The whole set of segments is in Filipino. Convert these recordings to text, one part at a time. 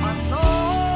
Ano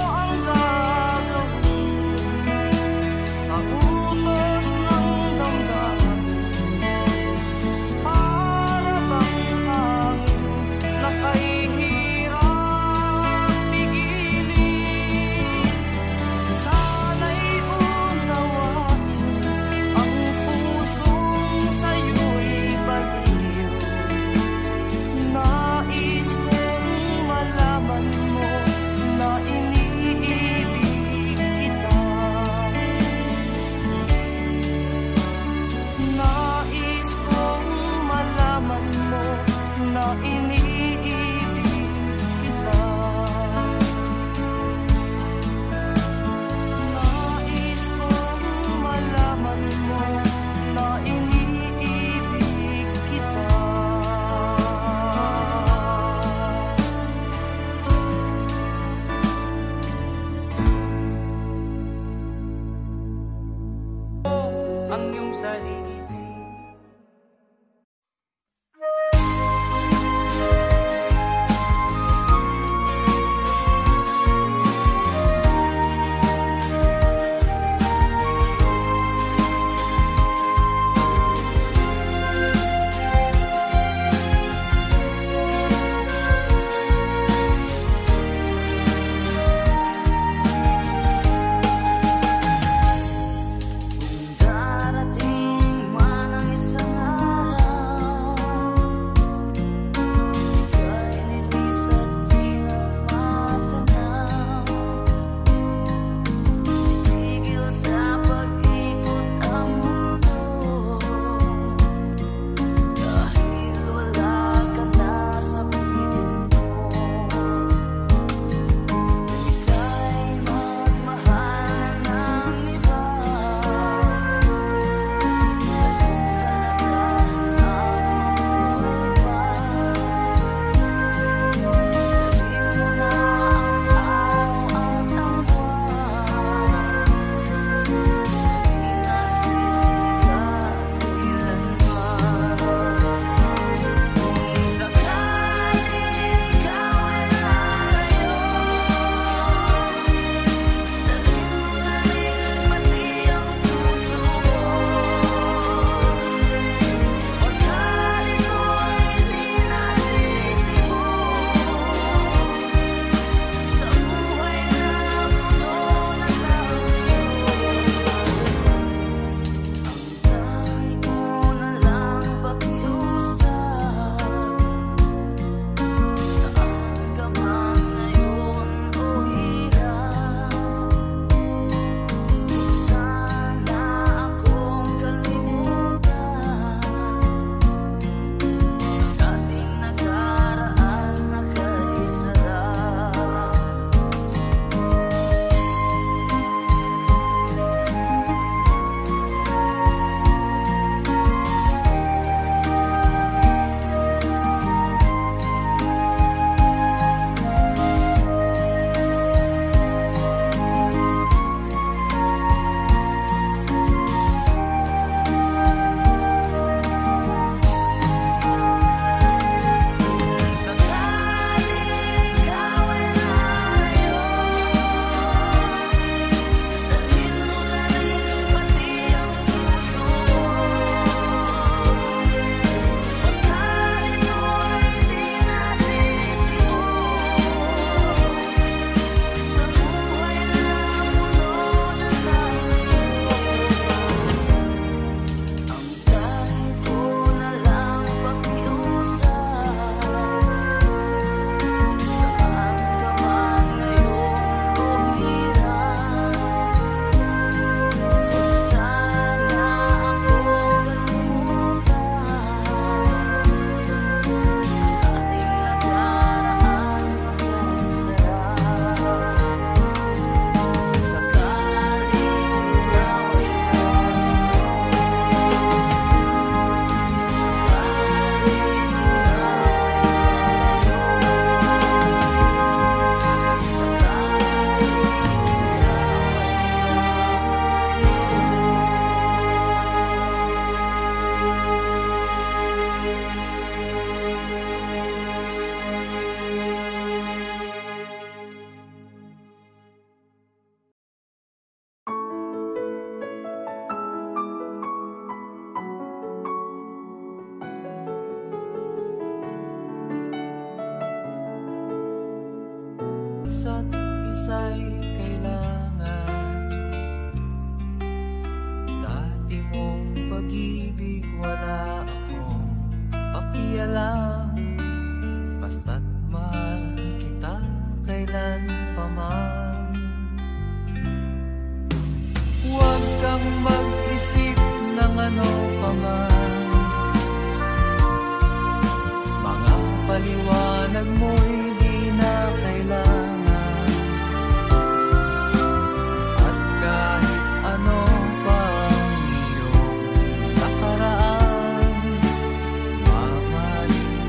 isa't isa'y kailangan. Dati mong pag-ibig wala akong pakialam, basta't mahal kita kailan pa man. Huwag kang mag-isip ng ano pa man, mga paliwanag mo'y di na kailangan. At kahit ano pa ang iyong nakaraan, mamahalin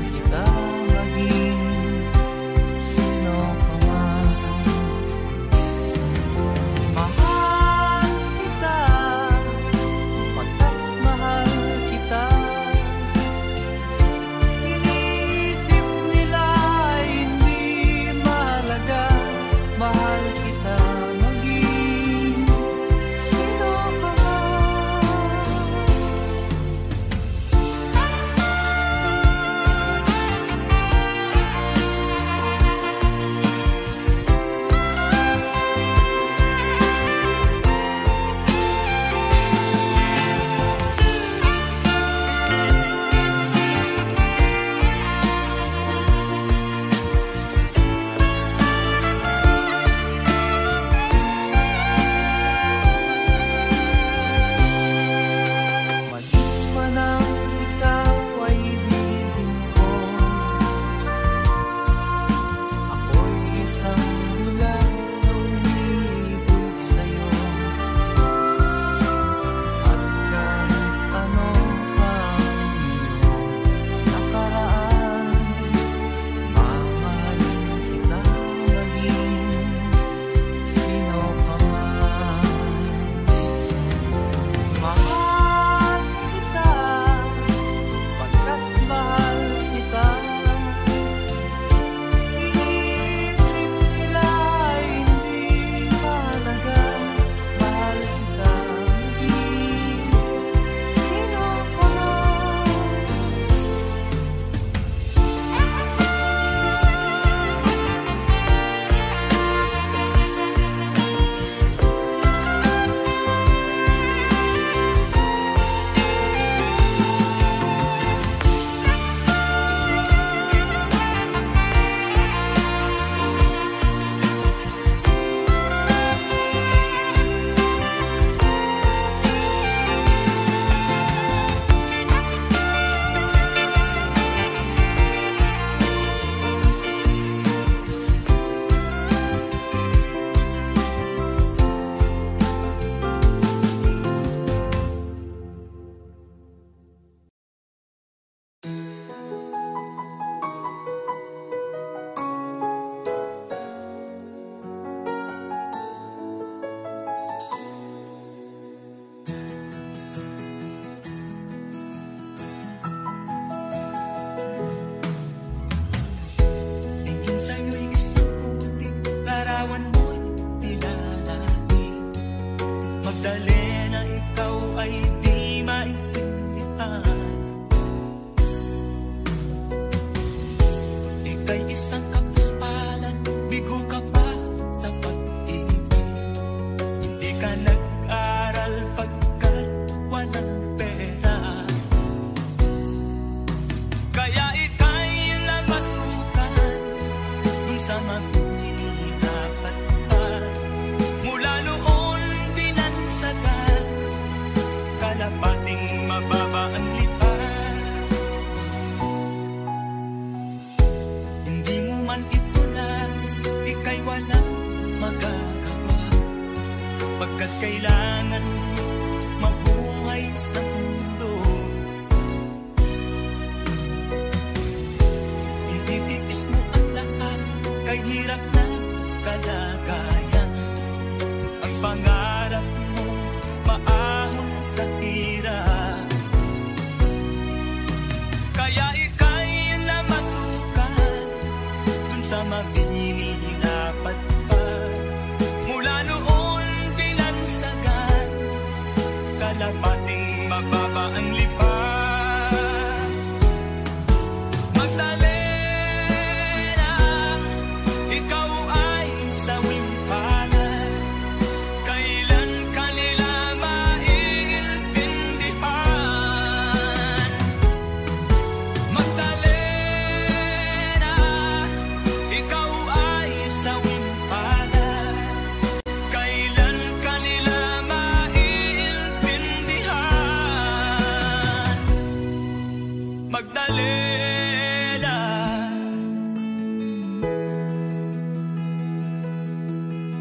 Magdalena,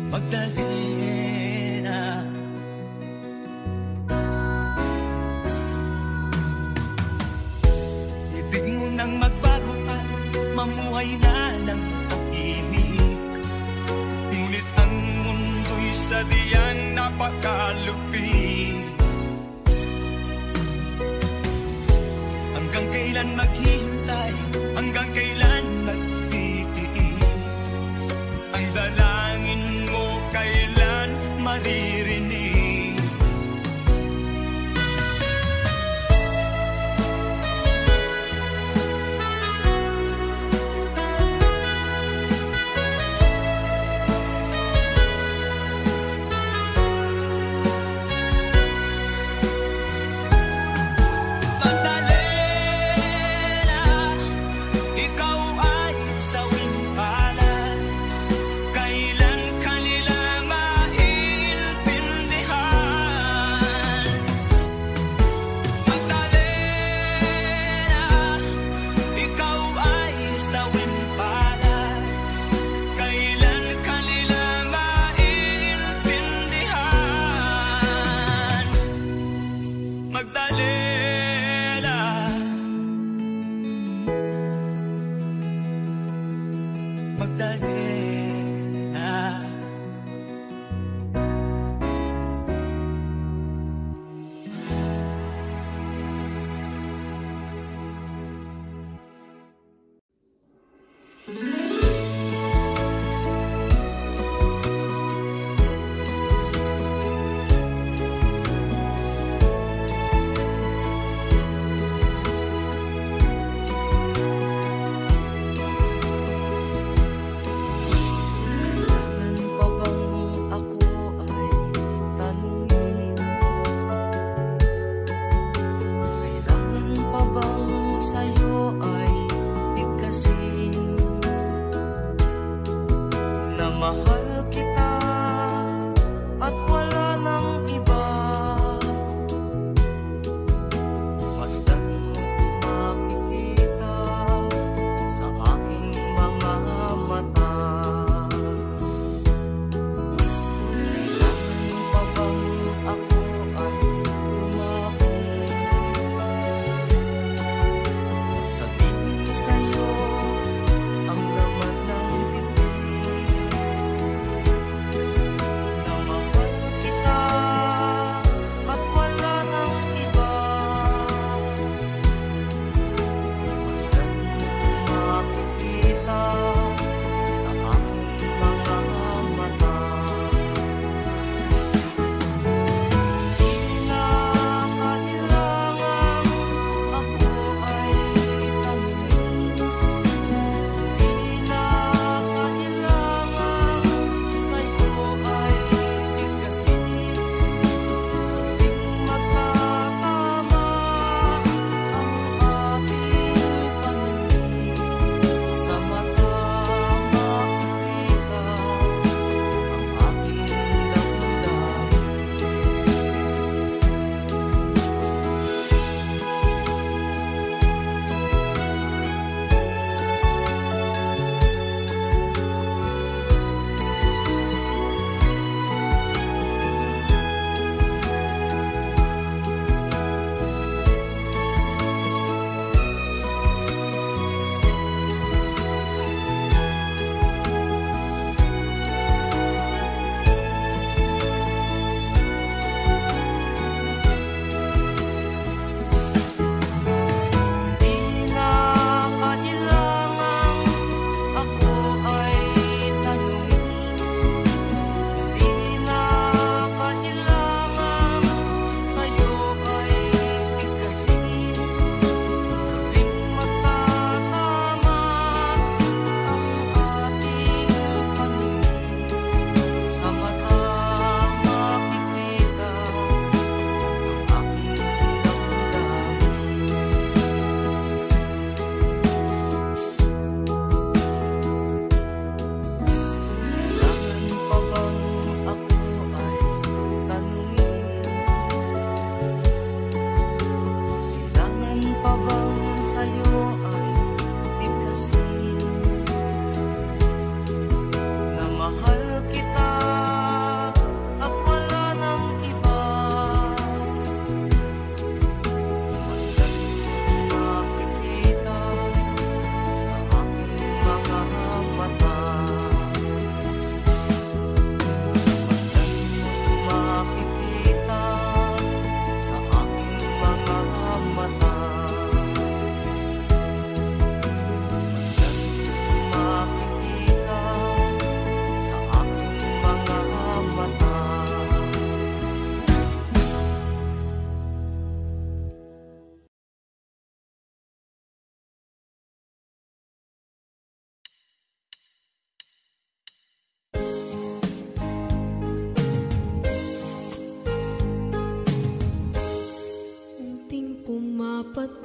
Magdalena, ibig mo nang magbago at mamuhay na ng pag-ibig. Ngunit ang mundo'y sadyang napakalupit. Hanggang kailan maghihintay? Hanggang kailan magtitiis? Ang dalangin mo kailan maririnig?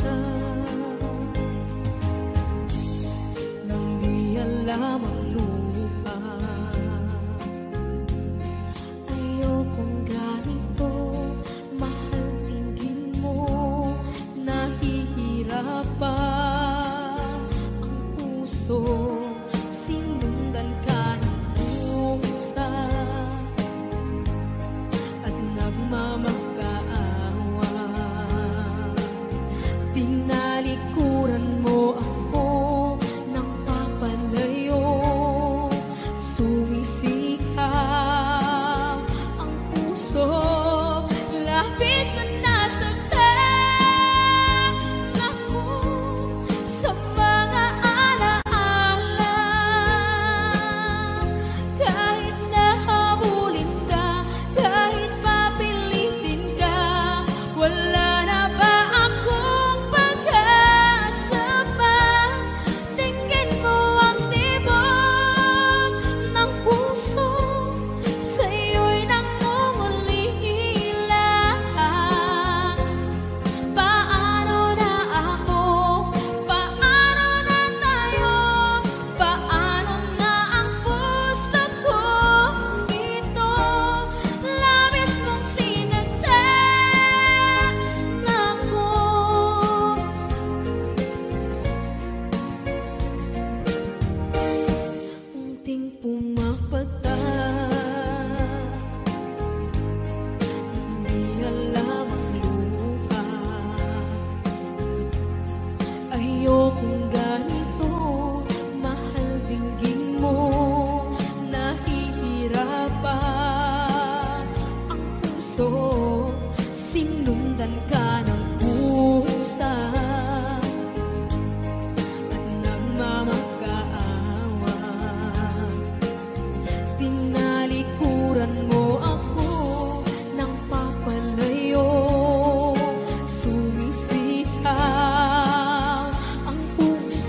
kita nang di alam ang lupa. Ayokong ganito, mahal, tingin mo, nahihirapan ang puso, sinundan ka ng pusa at nagmamakaawa. Tinalikuran mo ako nang papalayo, sumisikap ang puso, labis na nasaktan ako sa mga alaala. Kahit nahabulin ka, kahit papilitin ka, wala na ba akong pag-asa pa? Tingin mo ang tibok ng puso, sa'yo'y nangungulila. Paano na ako? Paano na tayo? Paano na ang puso ko ito? Labis mong sinagtan ako. Unting pumapata, hindi alam ang luha. Ayokong ganito, mahal, dinggin mo, nahihirapan ang puso, sinundan ka ng pusa at nagmamakaawa. Tinalikuran mo ako nang papalayo, sumisikap ang puso,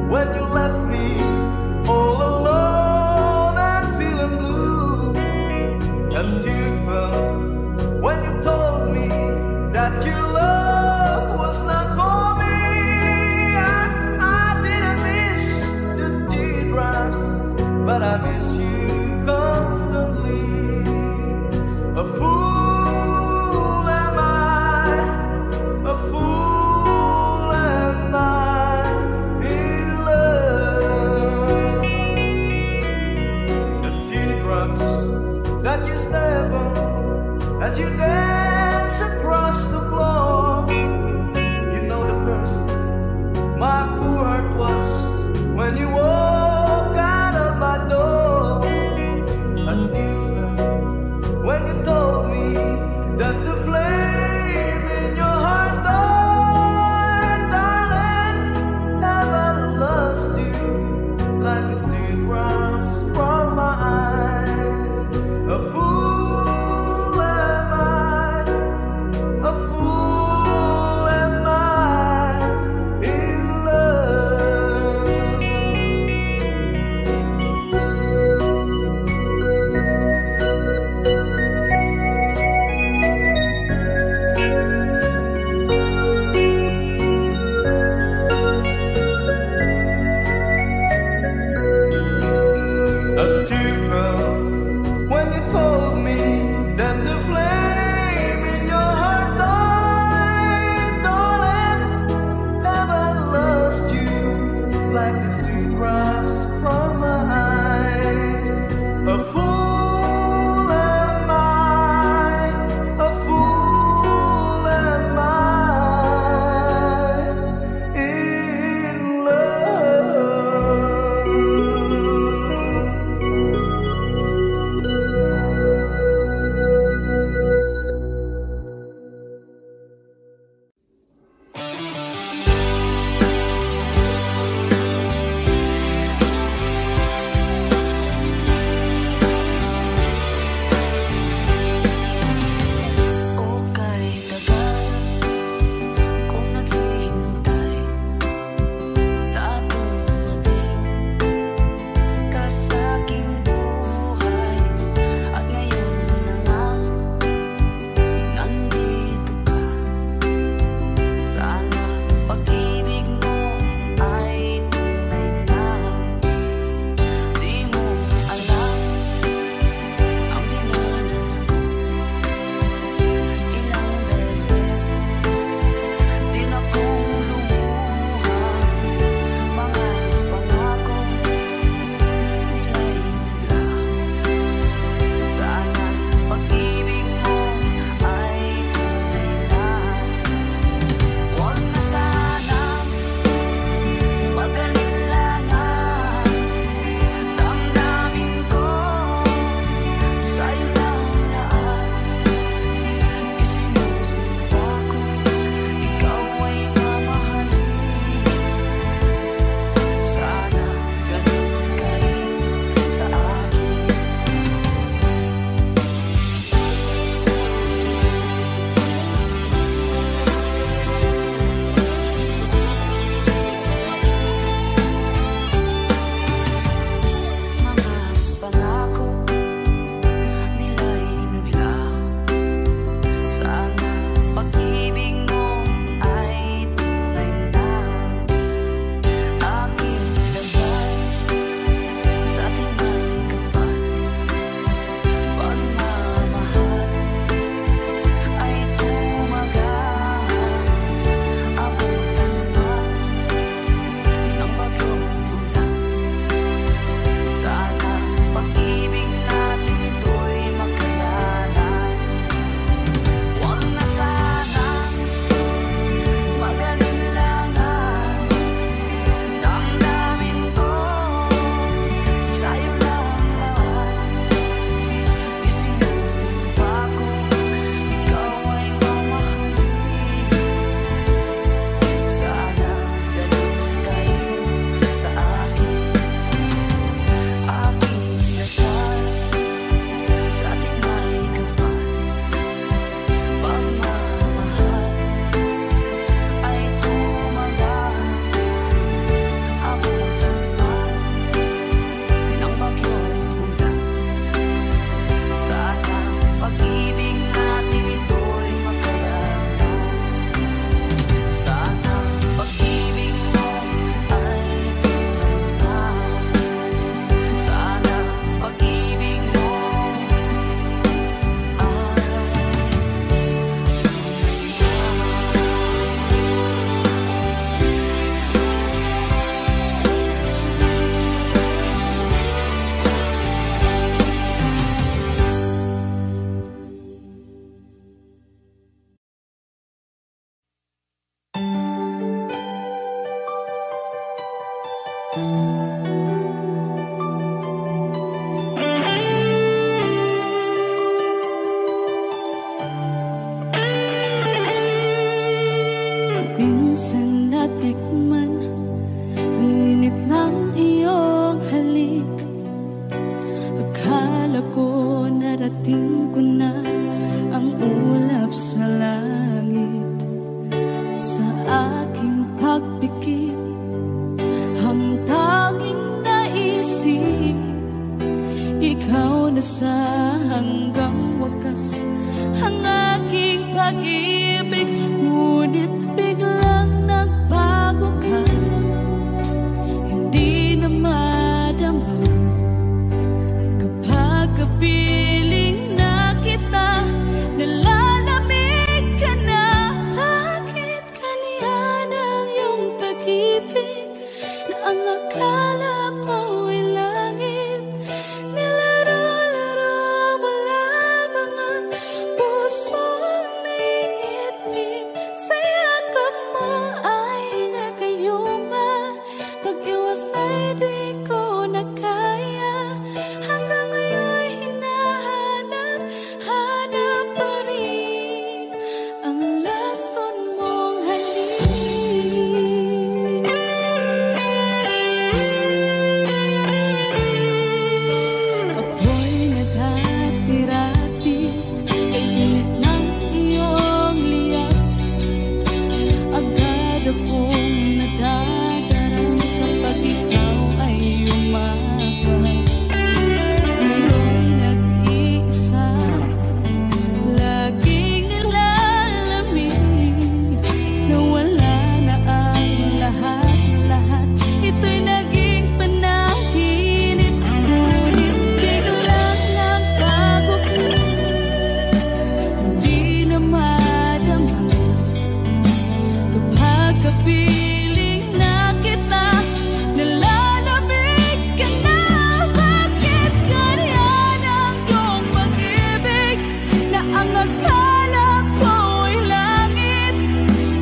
when you left me all alone and feeling blue. And tearful when you told me that your love was not for me. I didn't miss the teardrops, but I missed you constantly. A fool am I, a fool am I in love. The teardrops that you step on as you dance across the floor. You know the first my poor heart was when you walk out of my door. A teardrop when you told me that the flame in your heart died. Darling, have I lost you like the teardrops from my eyes? A fool am I, a fool am I in love. A tear fell when you told me that the flame in your heart died. Darling, have I lost you like the teardrops from my eyes? A fool am I, a fool am I in love. Minsan natikman ang init ng iyong halik. Akala ko narating ko na ang ulap sa langit. Sa aking pagpikit, ang tanging naisip, ikaw na sa hanggang wakas ang aking pag-ibig. Ngunit biglang nagbago ka, hindi na madama kapag kapiling na kita, nalalamig ka na. Bakit kaniyan ang iyong pag-ibig na ang akala ko ay langit? Nilaro-laro mo lamang ang pusong naiitlip. Sa yakap mo ay nagayuma, pag-iwas ay di ko na kaya. Hanggang ngayon hinahanap, hanap pa rin ang lason mong halik. Ako'y naghatirati kay init ng iyong liyak. Agad akong nadadarang kapag ikaw ay umaga. Ngayon nag-iisa, laging nilalamig, nawala na ang lahat-lahat. Ito'y naging panaginip, ngunit biglang nagbago ka, hindi na madama kapag kapiling na kita, nalalamig ka na. Bakit ganyan ang iyong pag-ibig na ang akala ko ay langit?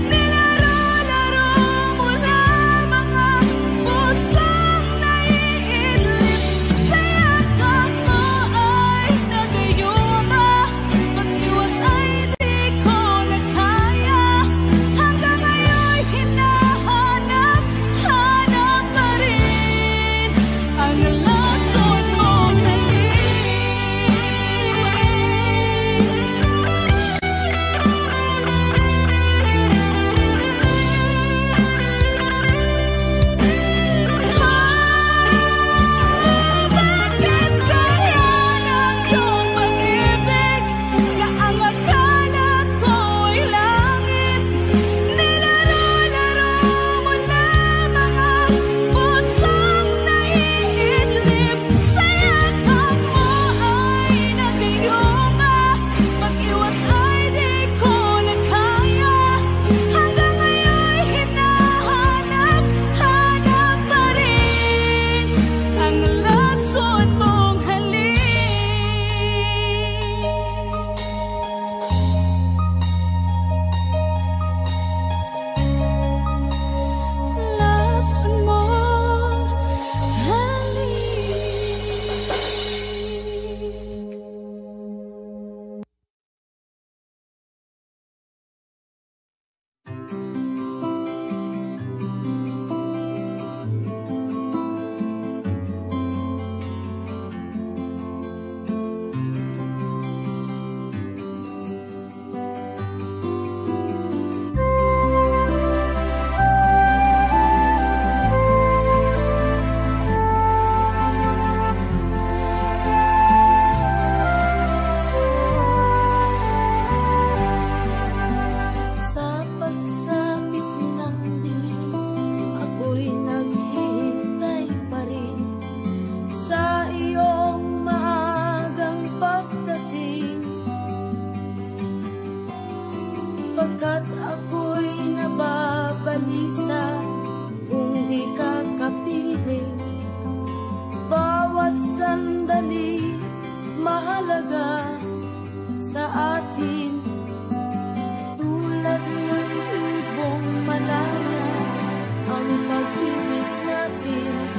Nilaro-laro mo lamang ang pusong naiidlip. Sa yakap mo ay nagayuma, pag-iwas ay di ko na kaya. Hanggang ngayon hinahanap, hanap pa rin ang lason mong halik. Bakit ganyan ang iyong pag-ibig na ang akala ko ay langit? Nilaro-laro mo lamang ang pusong naiidlip. Sa yakap mo ay nagayuma, pag-iwas ay di ko na kaya. Hanggang ngayon hinahanap, hanap pa rin ang lason mong halik. Lason mong halik. Sa pagsapit ng dilim, ako'y naghihintay pa rin sa iyong maagang pagdating. Pagkat ako'y nababalisa kung di ka kapiling. Bawat sandali mahalaga sa atin, tulad ng ibong malaya ang pag-ibig natin.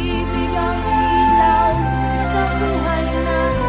pag-ibig ang ilaw sa buhay natin.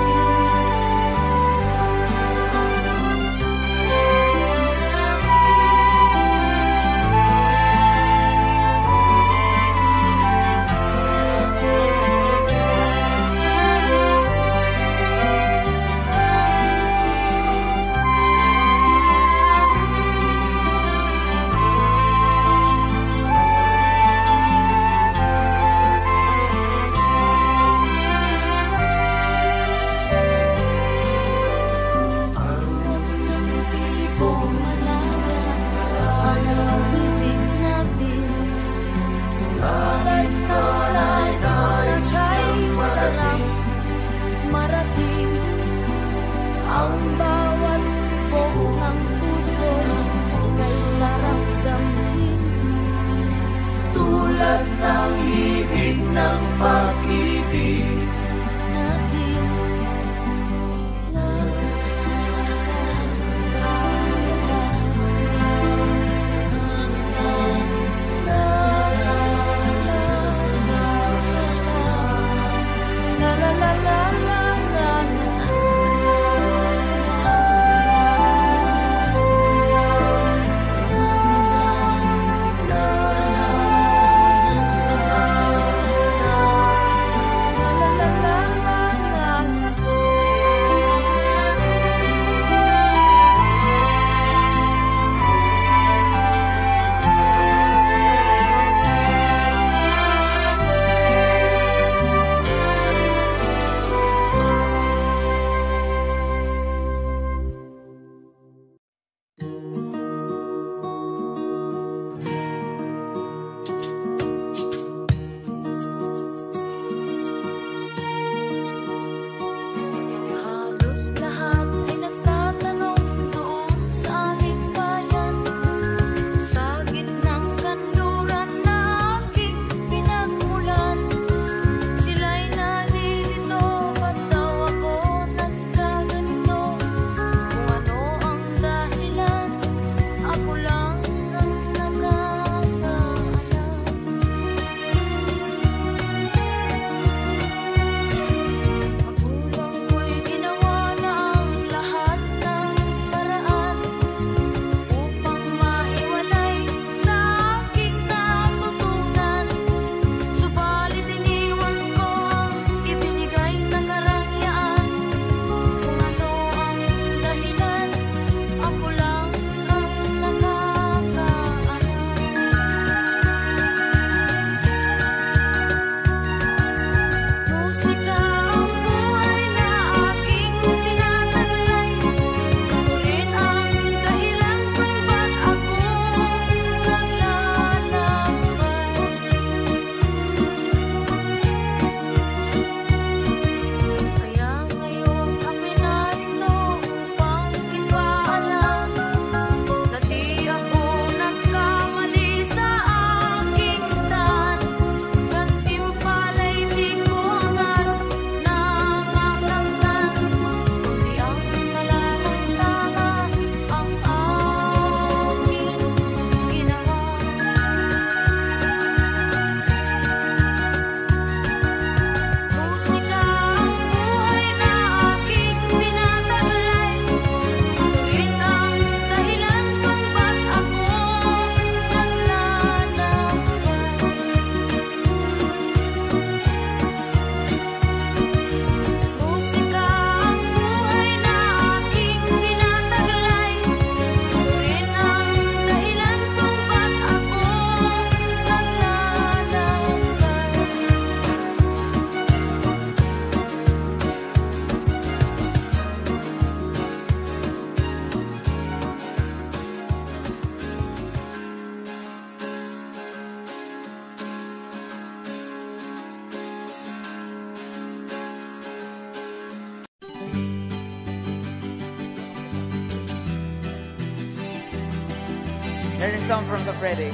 There's a song from Kafrede.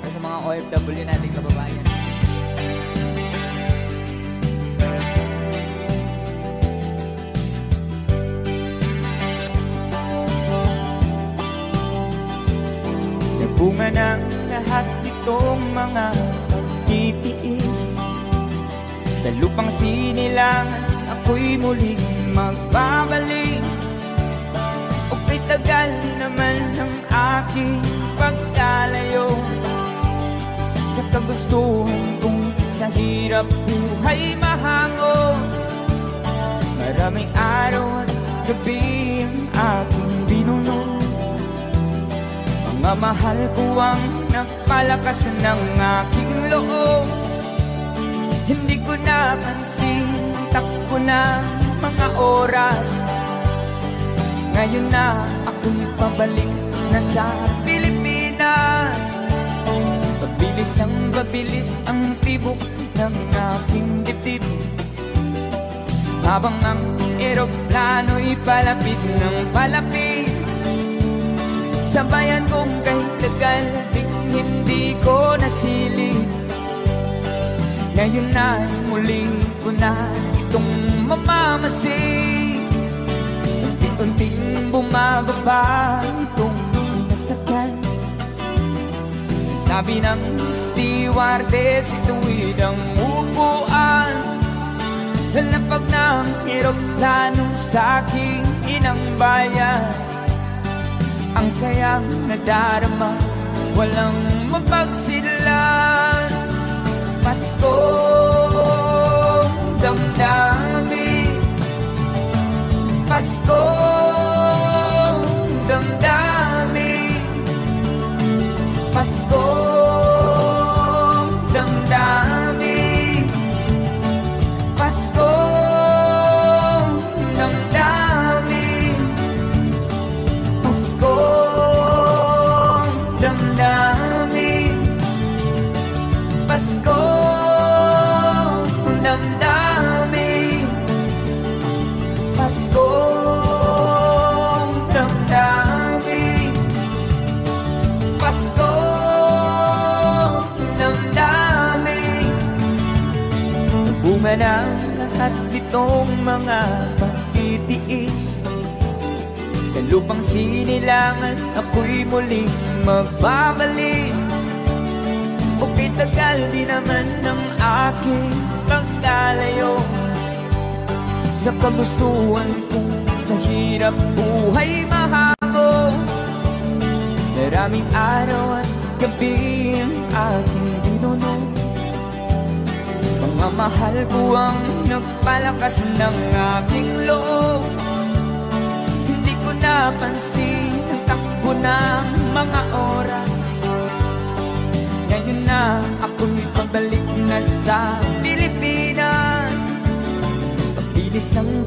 Para sa mga OFW nating kababayan. Bunga ng lahat nitong mga Sa lupang sinilangan ako'y muling magbabalik. O kay tagal naman ng aking pagkalayo sa kagustuhan kong sa hirap buhay mahango. Maraming araw at gabi ang aking binuno. Mga mahal ko ang nagpalakas ng aking loob. Hindi ko napansin ang takbo ng mga oras. Ngayon na ako'y pabalik na sa Pilipinas. Pabilis ang babilis ang tibok ng aking dibdib, habang ang eroplano'y palapit ng palapit. Sabayan kong kahit tagal di hindi ko nasilip. Ngayon na muli ko na itong mamamasid. Unti-unting bumababa itong sinasakyan. Sabi ng stewardess, itu'y ang upuan. Lalapag ng eroplano sa aking inang bayan. Ang sayang nadarama, walang mapagsidlan. Paskong damdamin, Paskong damdamin, Paskong damdamin, Paskong damdamin, Paskong damdamin, Paskong damdamin, Paskong damdamin, Paskong damdamin. Bumanang lahat itong mga pagtitiis. Sa lupang sinilangan ako'y muling magbabalik. O tagal di naman ng aking pagkalayo sa kagustuhan kong sa hirap buhay mahango. Maraming araw at gabi ang aking binuno. Mga mahal ko ang nagpalakas ng aking loob. Hindi ko napansin ang takbo ng mga oras. Ngayon na ako'y pabalik na sa Pilipinas.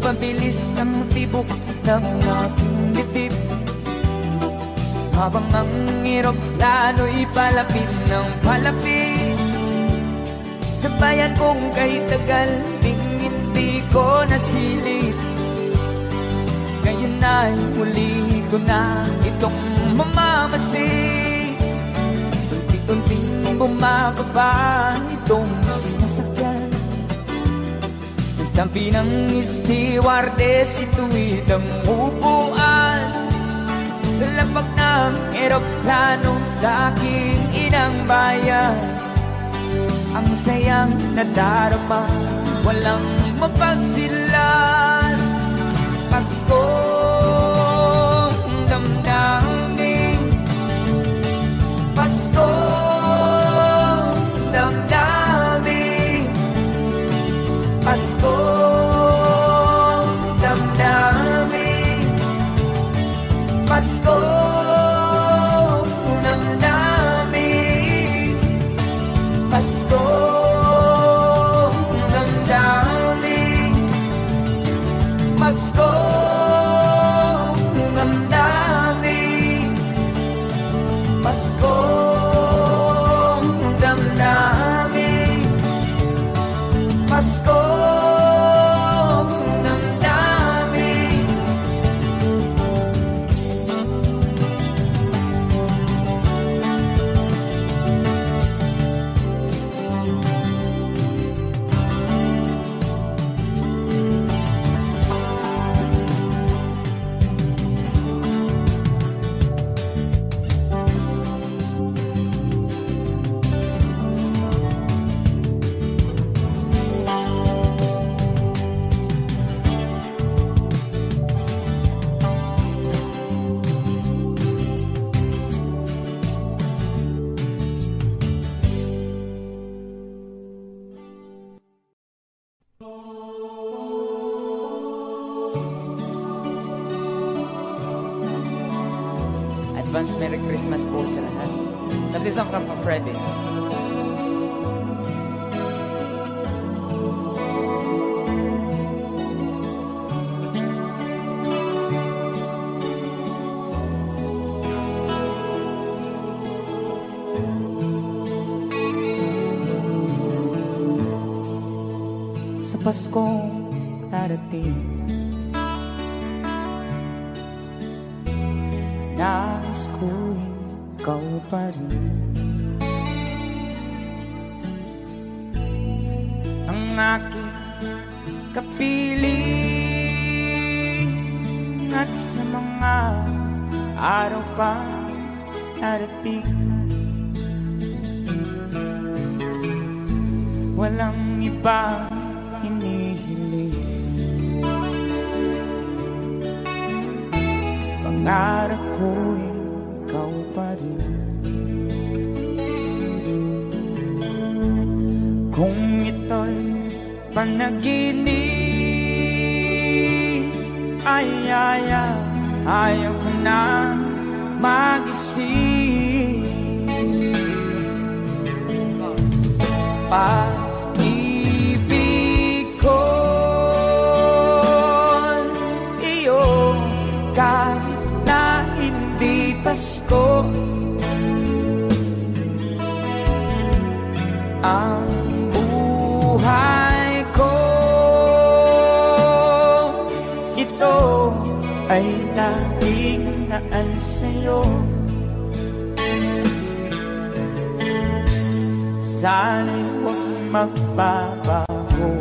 Pabilis ang tibok ng aking dibdib, habang ang eroplano'y palapit ng palapit. Sa bayan kong kahit tagal ding hindi ko nasilip. Ngayon na'y muli ko na itong mamamasid. Unti-unting bumababa itong sinasakyan. Sabi ng stewardess, itu'y ang upuan. Sa lapag ng eroplano sa aking inang bayan. Ang sayang nadarama, walang mapagsilan. Paskong damdamin, Paskong damdamin, Paskong damdamin, Paskong damdamin, Paskong damdamin, Paskong advance Merry Christmas po sa lahat. That is from Freddy. Sa Pasko darating, nais ko'y ikaw pa rin ang aking kapiling, at sa mga araw pa darating, walang ibang hinihiling. Pangarap ko'y ikaw pa rin. Kung ito'y panaginip, ay ayaw ko na magising. Pag-ibig ko'y iyo, kahit na hindi Pasko. Ang buhay ko, ito ay laging naan sa'yo. Sana'y huwag magbabago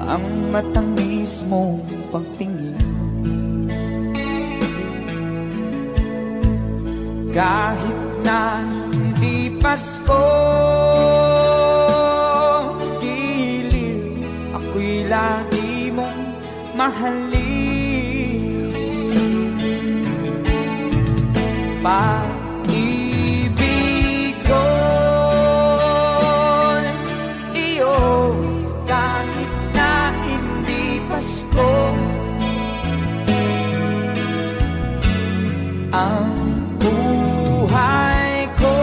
ang matamis mong pagtingin. Kahit na hindi Pasko, giliw, ako'y lagi mong mahalin. Pag-ibig ko'y iyo, kahit na hindi Pasko. Ang buhay ko,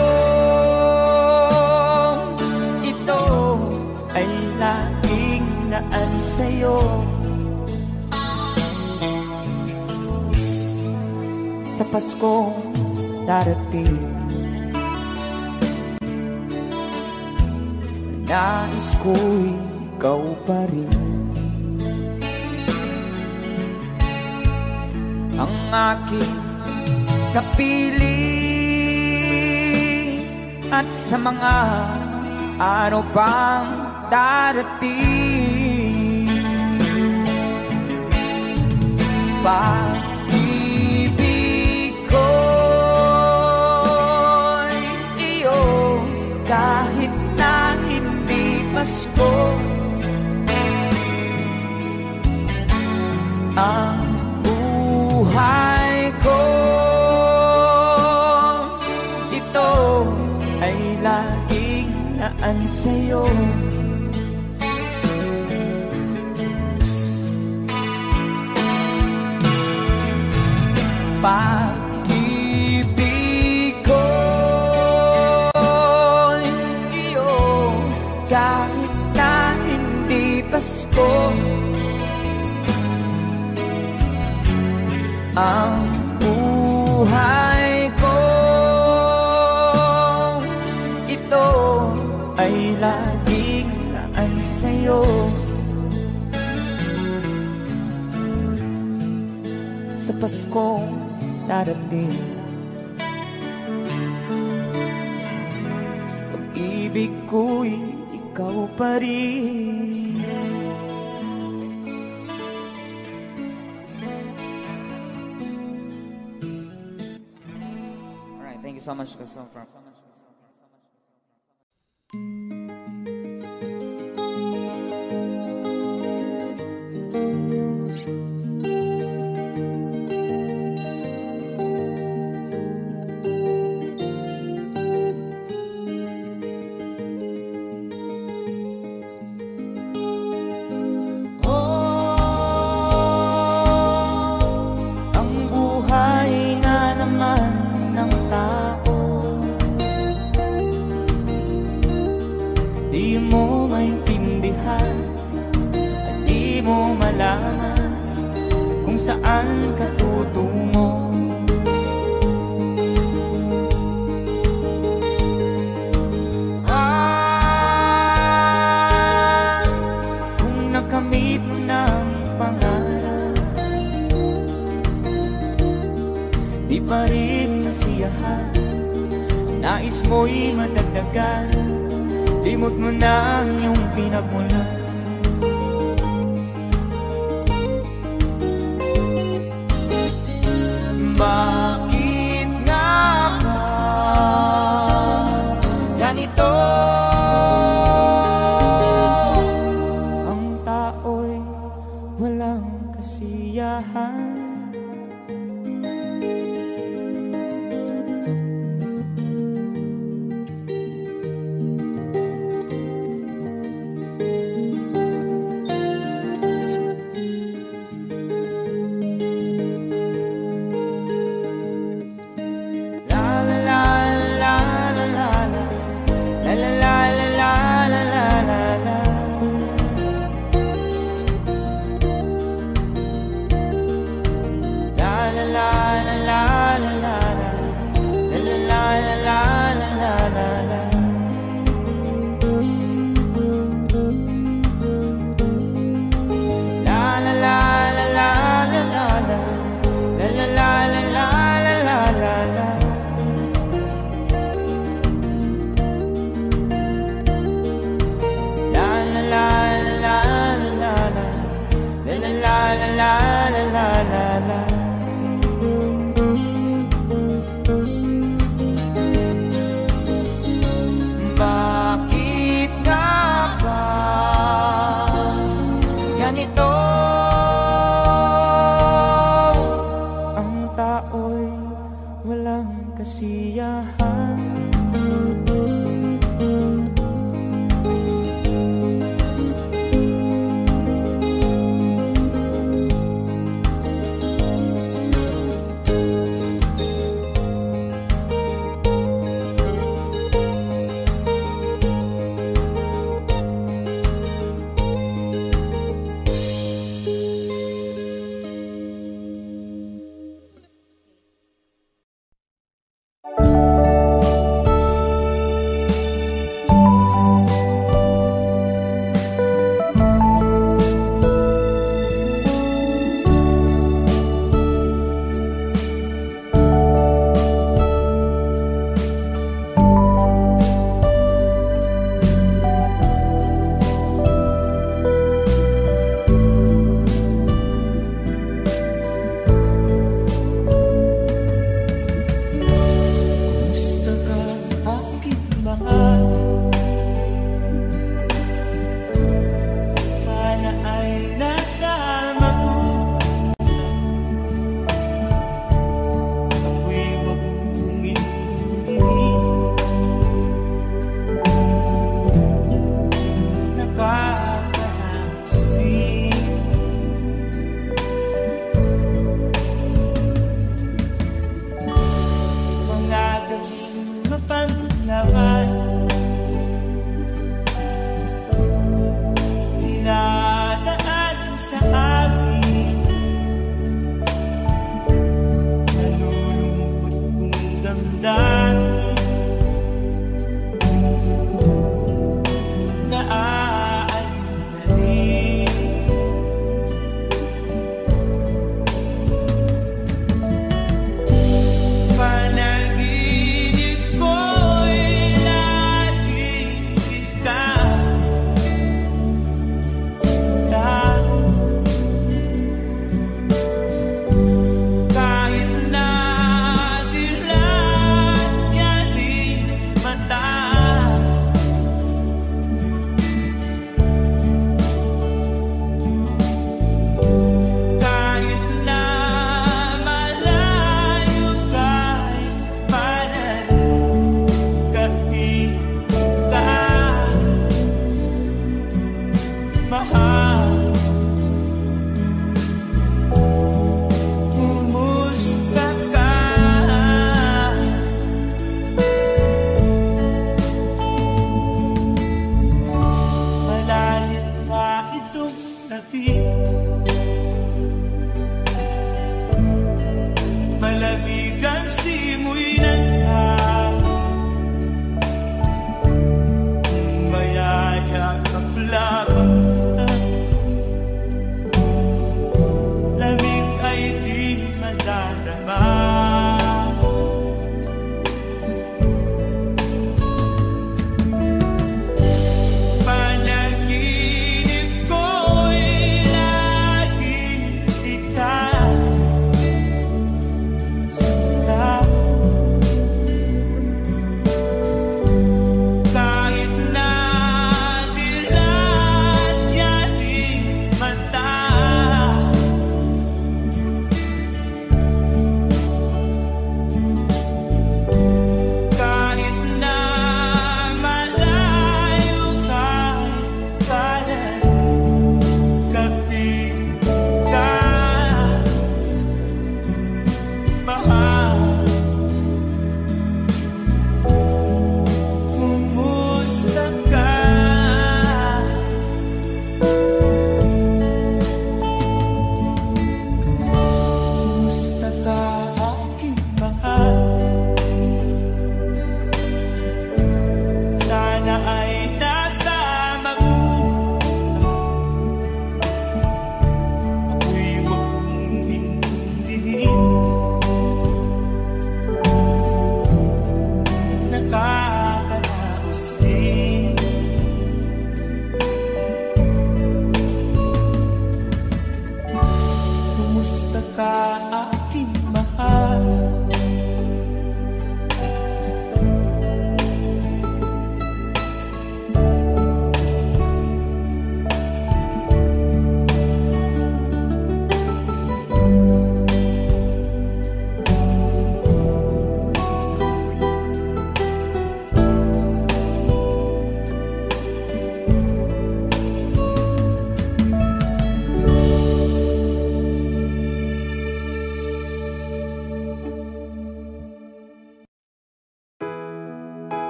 ito ay laging naan sa'yo. Sa Pasko darating, nais ko'y ikaw pa rin. Ang aking kapiling, at sa mga araw pang darating, pag-ibig ko'y iyo, kahit na hindi Pasko. Ang buhay ko, ito ay laging naan sa'yo. Pag-ibig ko'y iyo, kahit na hindi Pasko. Ang buhay ko, ito ay laging naan sa'yo. Sa Pasko darating, pag-ibig ko'y ikaw pa rin. Alright, thank you so much, Christopher. Di mo maintindihan at di mo malaman kung saan ka tutungo. Kung nakamit mo ng pangarap, di pa rin masiyahan, nais mo'y madagdagan, limot mo na ang iyong pinagmulan. Bakit nga ba ganito? Ang tao'y walang kasiyahan. Bakit nga ba ganito? Ang tao'y walang kasiyahan. Panaginip ko'y